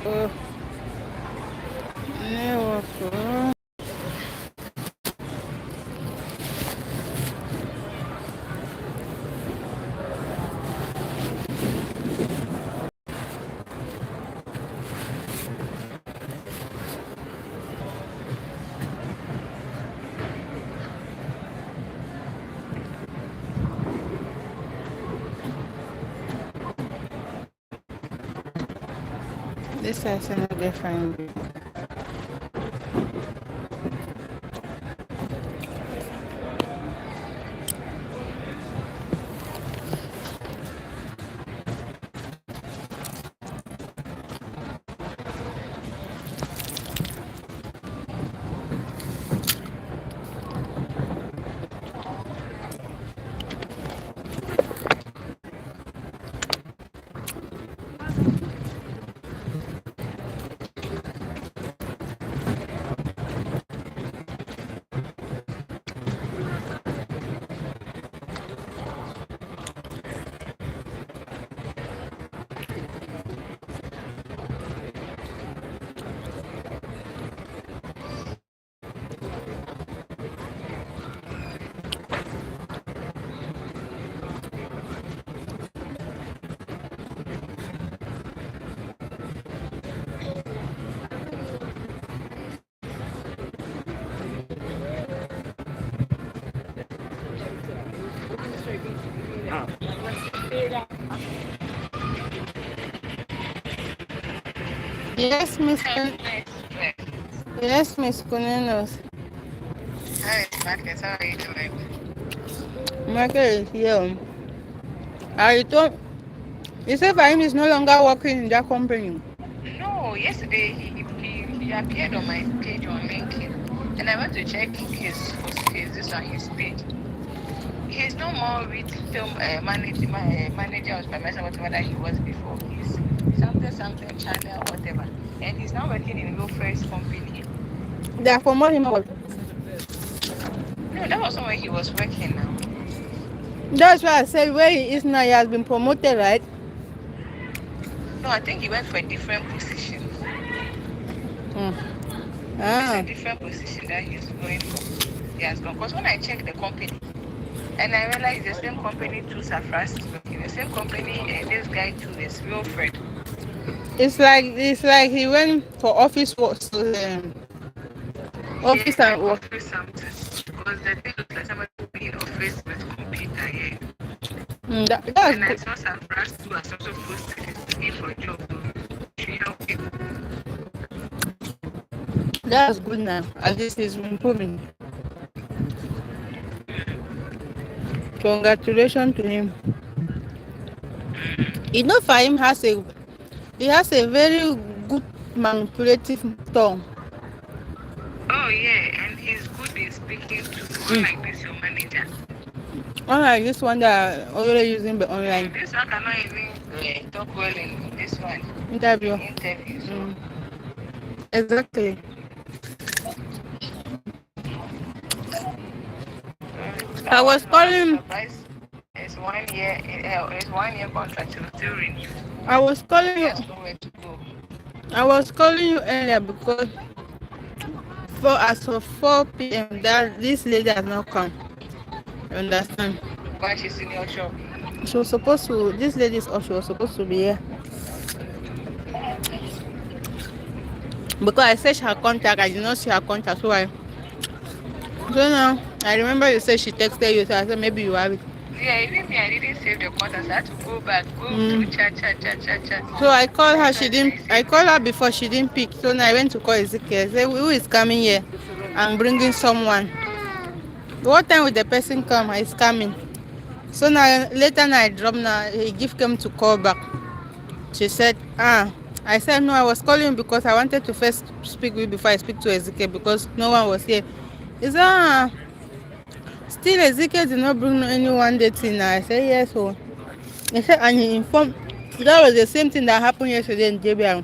Oh, never. This is another fine. Yes, Miss Yes, Miss Kunenos. Hi, Marcus. How are you doing? Michael is here. I told you said Fahim is no longer working in that company. No, yesterday he appeared on my page on LinkedIn, and I went to check his this on his page. He's no more with film manager or supervisor, whatever that he was before. He's something channel whatever, and he's now working in Low First company. They are promoting him out. No, that was not where he was working now. That's why I said where he is now, he has been promoted, right? No, I think he went for a different position. Mm. It's a Ah, different position that he's going for. He has gone. Because when I checked the company, and I realized the same company too, Safras is working. The same company, and this guy too is Wilfred. it's like he went for office work, so, Yeah, office like and work. office something. Because the thing looks like somebody will be in office with computer, yeah. That's And I good. saw Safras too has also posted his looking for a job. So she help him. That's good now. At least he's improving. Congratulations to him. You know, Fahim has a very good manipulative tongue. Oh yeah, and he's good in speaking too, unlike this your manager. Unlike this one that are already using the online This one cannot even talk well in this one in interview. interview. So Exactly. I that was one, no, I'm calling surprised. It's 1 year contract. It was still renewed. I was calling He you has nowhere to go. I was calling you earlier because for as of 4 p.m. that this lady has not come. You understand? Why she's in your shop? She was supposed to this lady she was supposed to be here. Because I searched her contact, I did not see her contact, so now I remember you said she texted you, so I said maybe you have it. Yeah, even me, I didn't save the contact. So I had to go back, go through Mm. chat. So I called And I her, saw she it and didn't I I saved it. called her before she didn't pick. So now I went to call Ezekiel. I said, who is coming here? I'm bringing someone. What time will the person come? He's coming. So now later now I dropped now he give came to call back. She said, I said no, I was calling because I wanted to first speak with you before I speak to Ezekiel because no one was here. He said, still Ezekiel did not bring anyone dating now. I said yes. So he said and he informed that was the same thing that happened yesterday in JBR.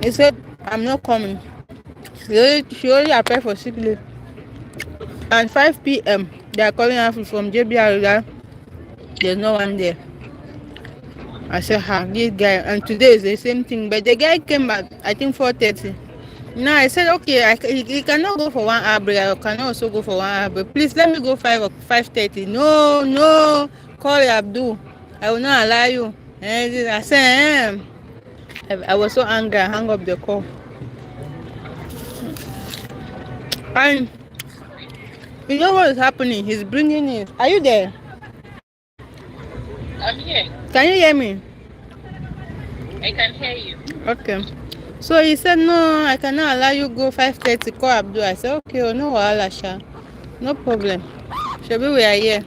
He said, I'm not coming. She only applied for sick leave. And 5 p.m. they are calling her from JBR that there's no one there. I said, this guy, and today is the same thing. But the guy came back, I think 4:30. Now I said, okay, he cannot go for 1 hour break. I can also go for 1 hour break. Please let me go 5:30. No, no, call Abdul. I will not allow you. And I said, I was so angry. I hung up the call. And you know what is happening? He's bringing it. Are you there? I'm here. Can you hear me? I can hear you. Okay. So he said, no, I cannot allow you go 5:30. Call Abdul. I said, okay, oh, no wahala, sha. No problem. Shebi, we are here.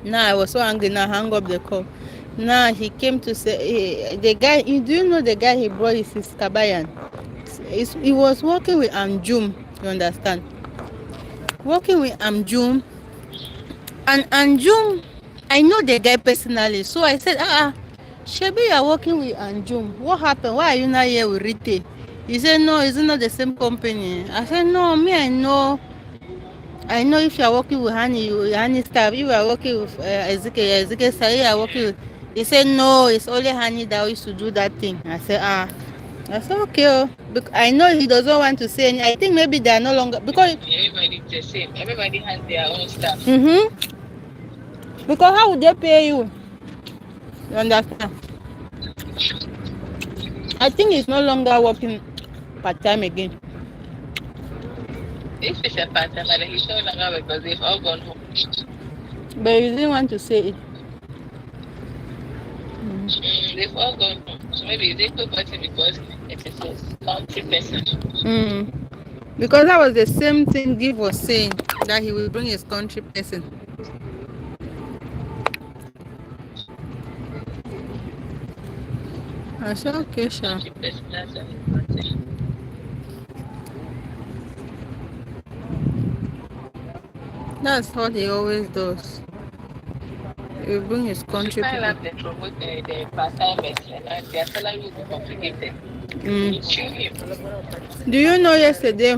Now I was so angry. Now hang up the call. Now he came to say, the guy, do you know the guy he brought is his Kabayan? He was working with Amjum, you understand? Working with Amjum. And Anjum, I know the guy personally. So I said, Shebi, you are working with Anjum. What happened? Why are you not here with Rite? He said, no, it's not the same company. I said, no, me, I know. I know if you are working with Honey staff, if you are working with Ezekiel staff, you are working with. He said, no, it's only Honey that used to do that thing. I said, I said, okay. I know he doesn't want to say anything. I think maybe they are no longer. Because everybody is the same. Everybody has their own stuff. Because how would they pay you? You understand? I think he's no longer working part-time again. If it's a part-time, he's no longer because they've all gone home. But you didn't want to say it. They've all gone home. So maybe they took party because it is a country person. Because that was the same thing Give was saying, that he will bring his country person. I said, okay, sure. That's what he always does. He will bring his country people. The part-time and their salary will be complicated. Do you know yesterday?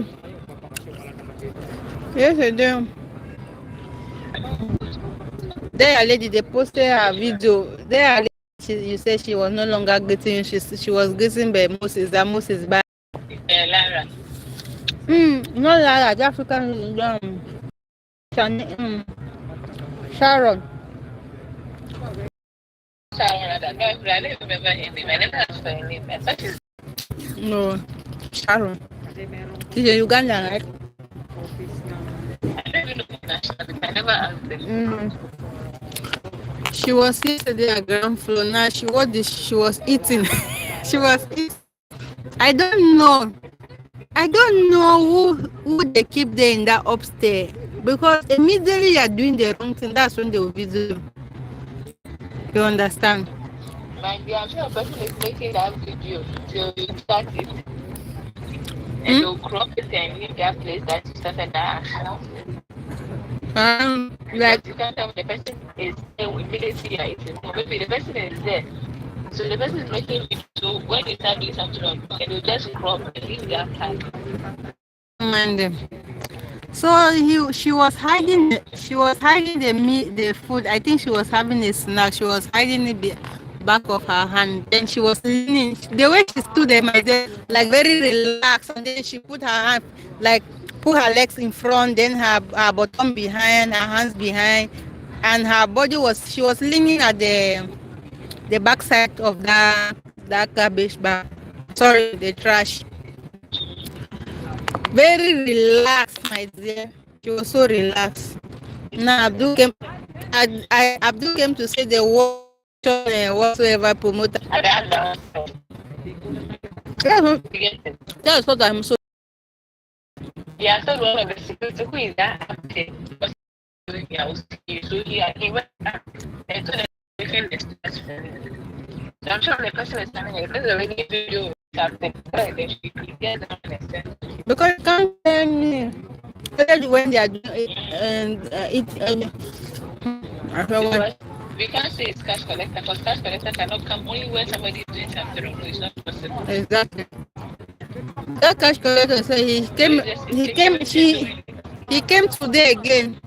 There, lady, they posted her video. There, you said she was no longer getting. She was getting by Moses. That Moses by. Lara. Not Lara. The African Sharon. Sharon, I don't remember her name. I never asked for her name. I thought she's. No, Sharon. She's a Ugandan, right? I don't even know her nationality. I never asked them. She was yesterday at ground floor. Now she was eating. She was eating. I don't know. Who they keep there in that upstairs. Because immediately you are doing the wrong thing, that's when they will visit you. You understand? My dear, I'm sure a person is making that video till you start it. And they'll crop it and leave that place that you started that action. Like you can't tell the person is there immediately you're eating. So maybe the person is there. So the person is making it. So when you start doing something wrong, and you just crop and leave that time. So she was hiding the food. I think she was having a snack. She was hiding it back of her hand. Then she was leaning. The way she stood there, like very relaxed, and then she put her hand, like put her legs in front, then her bottom behind, her hands behind, and her body she was leaning at the back side of that garbage bag. Sorry, the trash. Very relaxed, my dear. She was so relaxed. Now Abdul came to say the word whatsoever promoter. That's what I'm so. Yeah, so one of the security who is that so he went and so I'm sure the person is standing here. This is already video something. Because you can't tell me when they are doing it and we can't say it's cash collector because cash collector cannot come only when somebody is doing something wrong. It's not possible. Exactly. That cash collector said he came today again.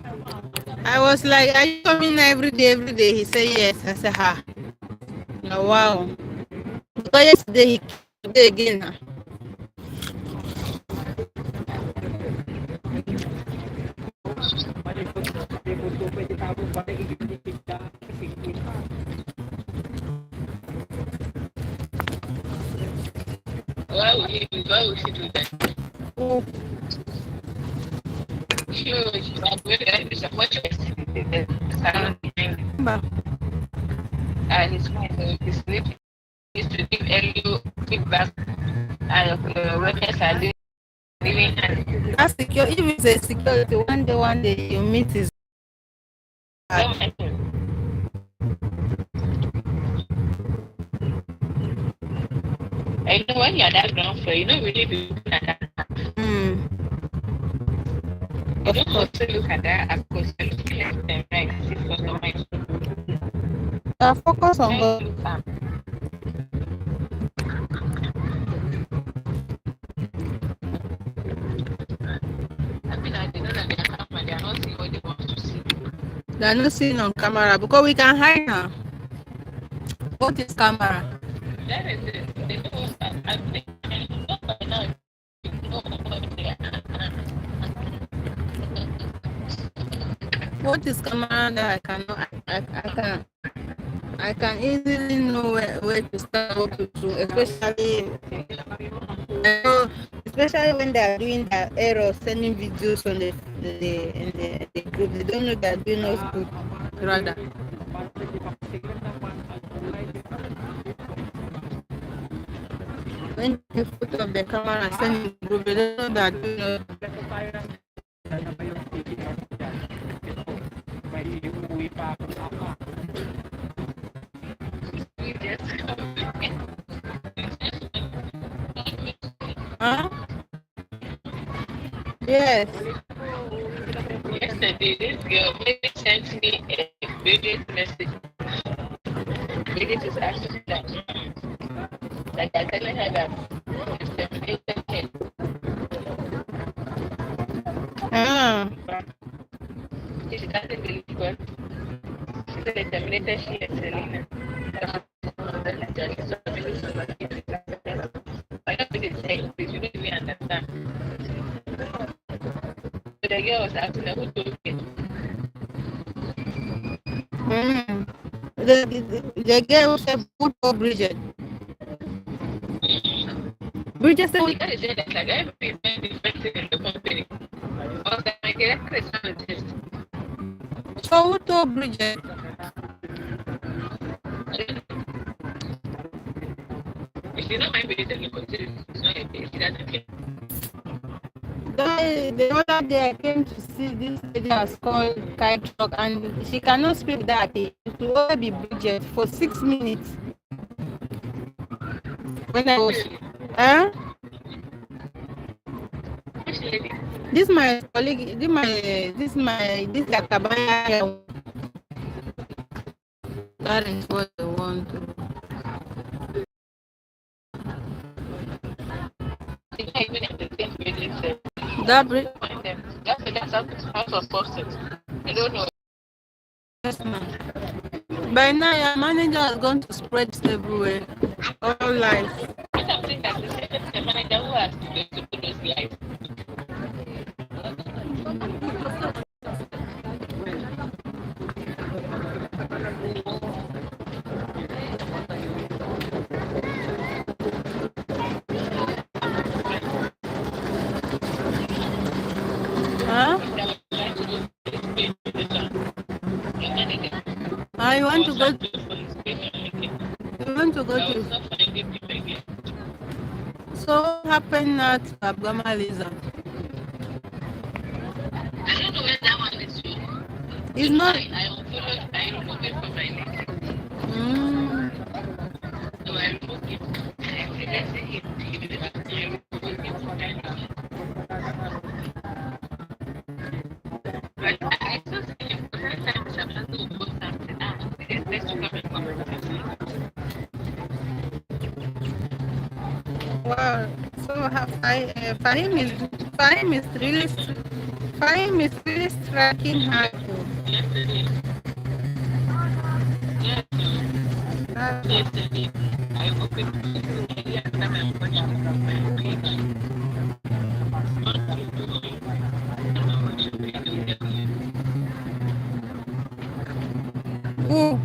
I was like, are you coming every day? He said yes. I said, Oh, wow. Because yesterday he came today again now. Why would she do that? Oh, She was going to watch the salon behind him. remember. And his wife, his sleep used to give Elio feedback and workers are living and That's secure. If it's a security, one day you meet his don't dad. mind him. I know when you're that ground floor, you don't really be looking at that. Mm, You of don't course. also look at that as because you're looking left and right, see for the mind. Focus on Try God. to look at I mean, I know that they are camera, they are not seeing what they want to see. They are not seeing on camera because we can hide now. What is camera? That is it. They know, I think, I know by now, you know what they are. What is camera that I cannot? I can easily know where to start, what to do, especially I know, especially when they are doing that error sending videos on the group. They don't know they are doing us good. Rather, when they put up the camera and send in the group, they don't know they are doing us. We just Huh? Yes. yesterday, this girl maybe sent me a video message. Video is actually like I telling her that it's terminated here. Ah. She doesn't believe God. She said they terminated she and Selena. I don't really say this, you don't really understand. So the girl was asking her who told me. Mm. The girl said, "Put for Bridget." Bridget said, The guy said that like everybody is very different in the company. I was like, that is not a test. "So who told Bridget?" If you don't mind me, then you consider it's not a test. She doesn't care. The other day I came to see this lady has called Kite Truck and she cannot speak that. It will only be Bridget for 6 minutes. When I was, huh? Which lady? This my colleague, this Lakabaya. That is what they want to. They can't even entertain really say. That bridge, Find them. That's how of posted. I don't know. yes, ma'am. By now, your manager has gone to spread it everywhere, all life. What I'm saying that the manager who has to go to put those lights. Huh? That was trying to do this page position. Your manager. I I want to was go. trying to do for his page on LinkedIn. You want to go I was to. not finding people again. So what happened now to abnormalism? I don't know where that one is from. It's You know, not. I unfollowed, I removed it from my LinkedIn. Mm, So I removed it. I accidentally hit it. I removed it. But I still see him. Sometimes I'm not going to post something. Let's come and conversation. wow. So Fahim is really striking hard. Yesterday, yes, That's yesterday. I opened maybe after my watch my page. Who?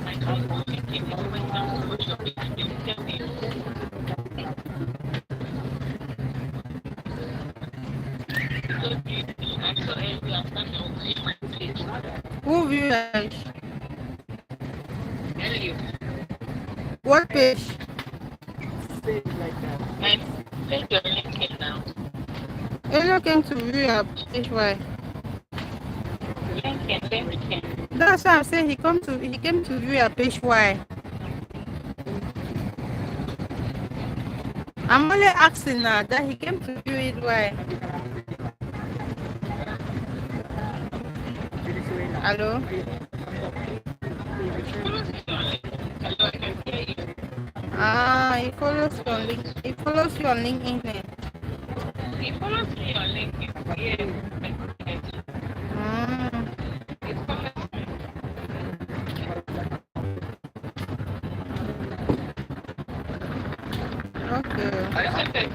My friend will take it when it comes to watch your page. They will tell me. I saw earlier after my watch my page. Who viewers? Earlier. What page? My page on LinkedIn now. Elio came to view your page. Why? LinkedIn. That's why I'm saying he came to view your page. Why? I'm only asking now that he came to view it. Why? Hello? Ah, he follows you on LinkedIn. He follows me on LinkedIn. Yes. Mm, He follows me. okay. I also said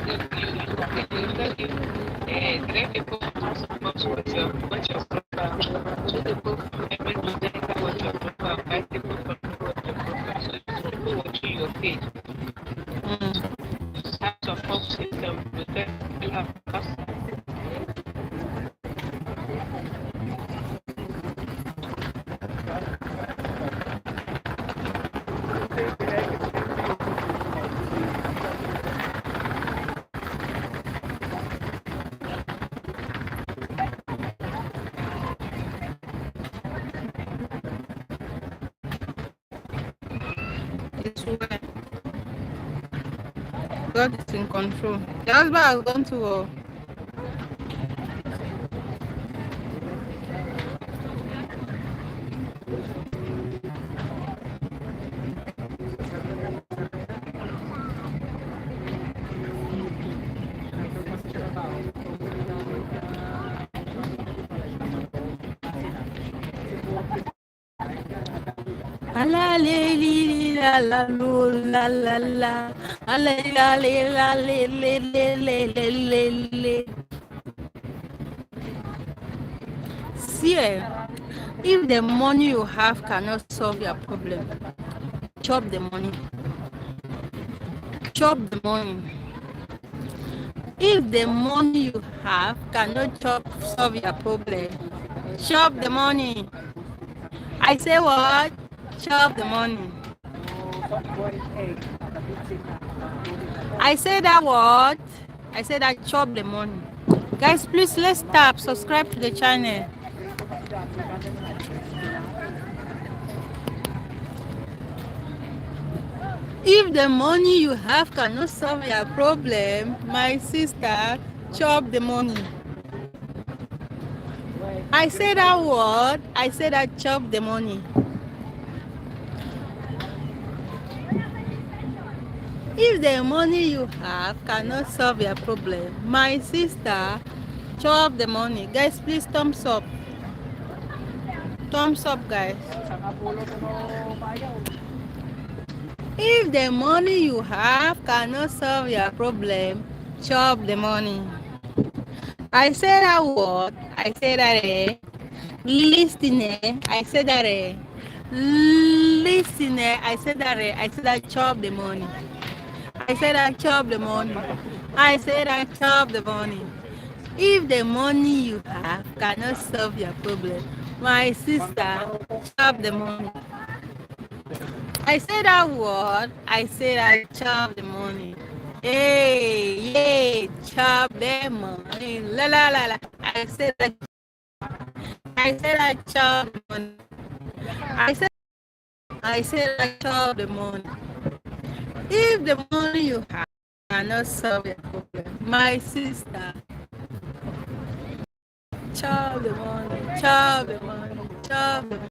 great people watch your profile. Two people from every Dominica watch your profile. Five people from watch your profile. So two people watching your page. Mm. Have support system to tell you have It's where God is in control. The husband has gone to war. La la la la la la la. See, if the money you have cannot solve your problem, chop the money. Chop the money. If the money you have cannot solve your problem, chop the money. I say what? Chop the money. I say that what? I say that chop the money. Guys, please let's tap subscribe to the channel. If the money you have cannot solve your problem, my sister, chop the money. I say that word, I say that chop the money. If the money you have cannot solve your problem, my sister, chop the money. Guys, please thumbs up. Thumbs up, guys. If the money you have cannot solve your problem, chop the money. I say that word, I say that listener, I say that listener, I say that chop the money. I say that chop the money. I say that chop the money. If the money you have cannot solve your problem, my sister, chop the money. I say that word, I say that chop the money. Hey, yeah, chop the money. La la la la. I say that chop the money. I say that chop the money. If the money you have cannot solve your problem, my sister, chop the money, chop the money, chop the money.